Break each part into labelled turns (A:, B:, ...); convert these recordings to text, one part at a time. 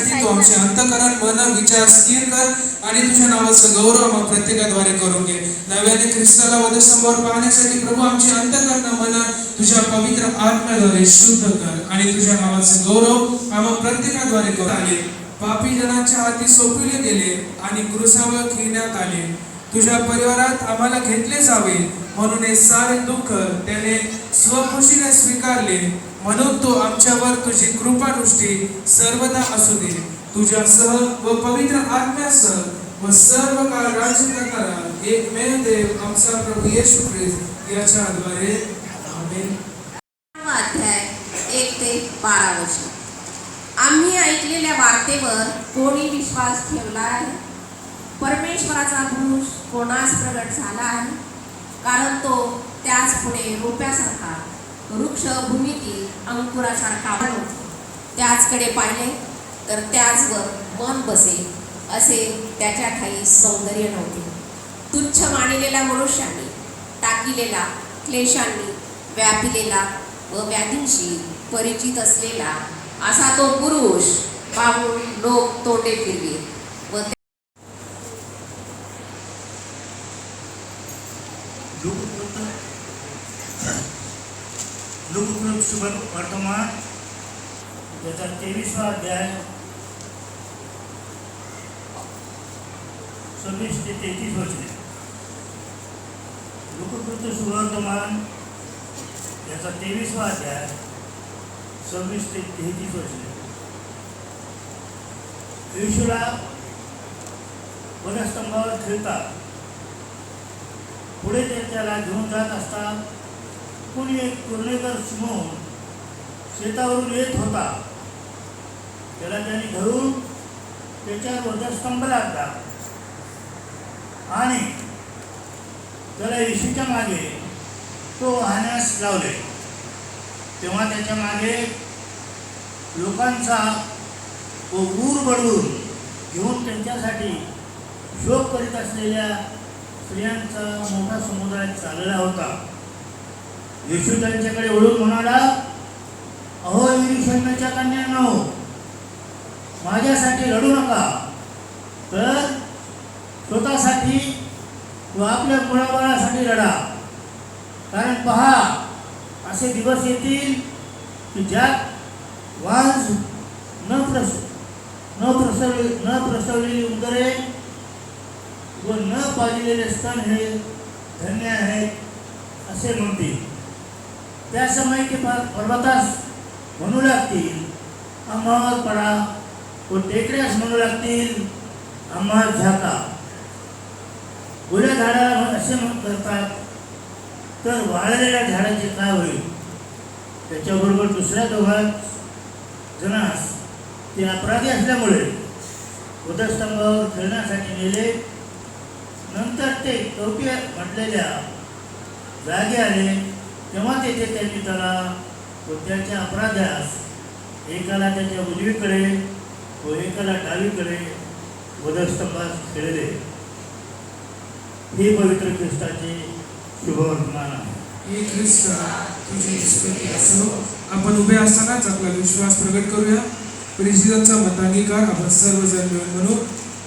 A: करण्यासाठी तू आमचे अंतःकरण मन विचार स्थिर कर आणि तुझ्या नावाचं गौरव आम्हा प्रत्येकाद्वारे करून घे. नव्याने ख्रिस्ताला वधस्तंभावर पाहण्यासाठी प्रभू आमचे अंतःकरण मन तुझ्या पवित्र आत्म्याद्वारे शुद्ध कर आणि तुझ्या नावाचं गौरव आम्हा प्रत्येकाद्वारे करून आले. पापी जनांच्या हाती सोपविले गेले आणि क्रूसावर खेळण्यात आले. तुझ्या परिवारात आम्हाला घेतले जावे म्हणून हे सारे दुःख त्याने स्वखुशीने स्वीकारले. म्हणून तो आमच्यावर तुझी कृपादृष्टी सर्वदा असू दे. तुझ्यासह व पवित्र आत्म्यासह व सर्व काळ राज्य करणारा एकमेव देव आमचा प्रभू येशू ख्रिस्त याच्याद्वारे आमेन.
B: अध्याय 1 ते 12 वर्ष. आम्ही ऐकलेल्या वार्तेवर कोणी विश्वास ठेवला आहे? परमेश्वराचा पुरुष कोणास प्रगट झाला आहे? कारण तो त्याच पुढे रोप्यासारखा वृक्ष भूमीतील अंकुरासारखा बनवतो. त्याचकडे पाहिले तर त्याचवर मन बसे असे त्याच्या ठाई सौंदर्य नव्हते. तुच्छ मानलेला मनुष्याने टाकिलेला, क्लेशांनी व्यापिलेला व व्याधींशी परिचित असलेला असा तो पुरुष पाहून लोक तोंडे फिरले व
C: वर्तमान त्याचा 23वा अध्याय 26 ते 33 वचने. लोककृत सुवर्तमान याचा 23वा अध्याय 26 ते 33 वचने. येशूला वधस्तंभावर खेळतात. पुढे ते त्याला घेऊन जात असता कोणी एक कुरणेकर सिमोन शेतावरून येत होता. त्याला त्याने धरून त्याच्यावर वधस्तंभ लागला आणि त्याला येशूच्या मागे तो वाहण्यास लावले. तेव्हा त्याच्या मागे लोकांचा ऊर बडवून घेऊन त्यांच्यासाठी शोक करीत असलेल्या स्त्रियांचा मोठा समुदाय चालला होता. येशू त्यांच्याकडे वळून म्हणाला, अहो यरूशलेमच्या कन्यांनो, माझ्यासाठी रडू नका, तर स्वतःसाठी व आपल्या मुलाबाळासाठी रडा. कारण पहा, असे दिवस येतील की ज्यात वांस न प्रसवलेली उंदरे व न पाजलेले स्तन हे धन्य आहेत असे म्हणतील. त्या समय ते पर्वतास म्हणू लागतील, आम्हावर पडा, व टेकड्यास म्हणू लागतील, आम्हा झाका. ओल्या झाडाला असे करतात, तर वाळलेल्या झाडाचे काय होईल? त्याच्याबरोबर दुसऱ्या दोघांच जणास ते अपराधी असल्यामुळे वधस्तंभावर खेळण्यासाठी नेले. नंतर ते कवटी म्हटलेल्या जागी आले. तेव्हा तेथे त्यांनी त्याला व त्याच्या अपराध्यास एकाला त्याच्या उजवीकडे व एकाला डावीकडे वधस्तंभास खेळले. हे पवित्र ख्रिस्ताचे शुभवर्तमान आहे.
A: हे ख्रिस्त तुझी स्तुती असो. आपण उभे असतानाच आपला विश्वास प्रगट करूया. प्रेषितांचा मतांगीकार आपण सर्वजण मिळून म्हणू.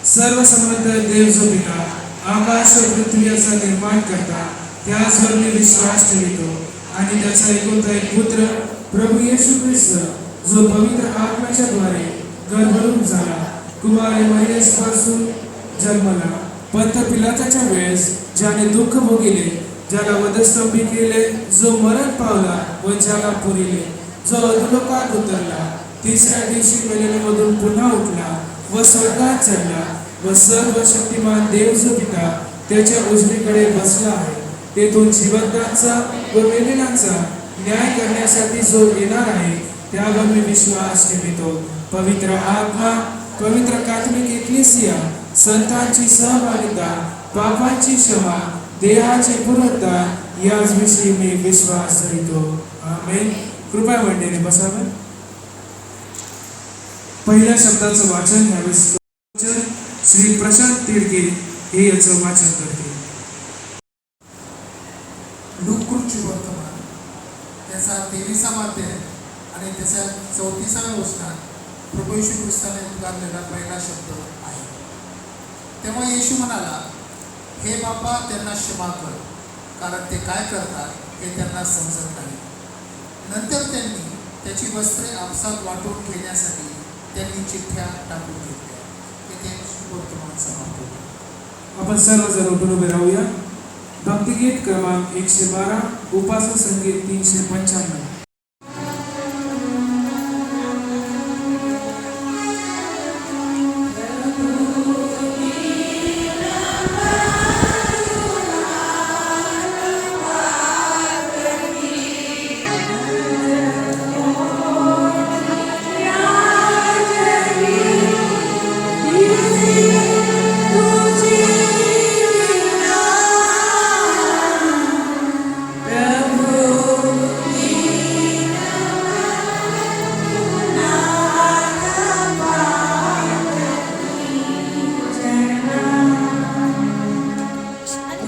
A: सर्व समर्थ देव जो पिता, आकाश व पृथ्वी याचा निर्माण करता, त्याचवर मी विश्वास ठेवतो आणि त्याचा एकुलता एक पुत्र प्रभू येशू ख्रिस्त, जो पवित्र आत्म्याच्या द्वारे गर्भरूप झाला, कुमारी मरियसपासून जन्मला, पंत पिलाताच्या वेळेस ज्याने दुःख भोगिले, ज्याला वधस्तंभी केले, जो मरण पावला व ज्याला पुरिले, जो अधोलोकात उतरला, तिसऱ्या दिवशी मेलेल्यामधून पुन्हा उठला व स्वर्गात चढला व सर्व शक्तिमान देव जो पिता त्याच्या उजवीकडे बसला आहे. तेथून जिवंतांचा व मेलेल्यांचा न्याय करण्यासाठी जो येणार आहे, त्यावर मी विश्वास ठेवतो. पवित्र आत्मा, पवित्र कॅथोलिक एक्लेसिया, संतांची सहभागिता, पापांची क्षमा, देहाची पूर्णता याच विषयी मी विश्वास धरतो. आमेन. कृपया मंडळीने बसावे. पहिल्या शब्दाचं वाचन यावेळेस श्री प्रशांत तिडके हे याचं वाचन करते.
D: लोककृत वर्तमान त्याचा 23वा अध्याय आणि त्याच्या 34व्या वचनात प्रभू येशू ख्रिस्ताने उद्गारलेला पहिला शब्द आहे. तेव्हा येशू म्हणाला, हे बापा त्यांना क्षमा कर, कारण ते काय करतात हे त्यांना समजत नाही. नंतर त्यांनी त्याची वस्त्रे आपसात वाटून घेण्यासाठी त्यांनी चिठ्ठ्या टाकून घेतल्या. तिथे वर्तमान समाप्त होतो.
A: आपण सर्वजण उठून उभे राहूया. भक्तिगीत क्रमांक 112, उपासना संगीत 395.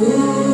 E: Oh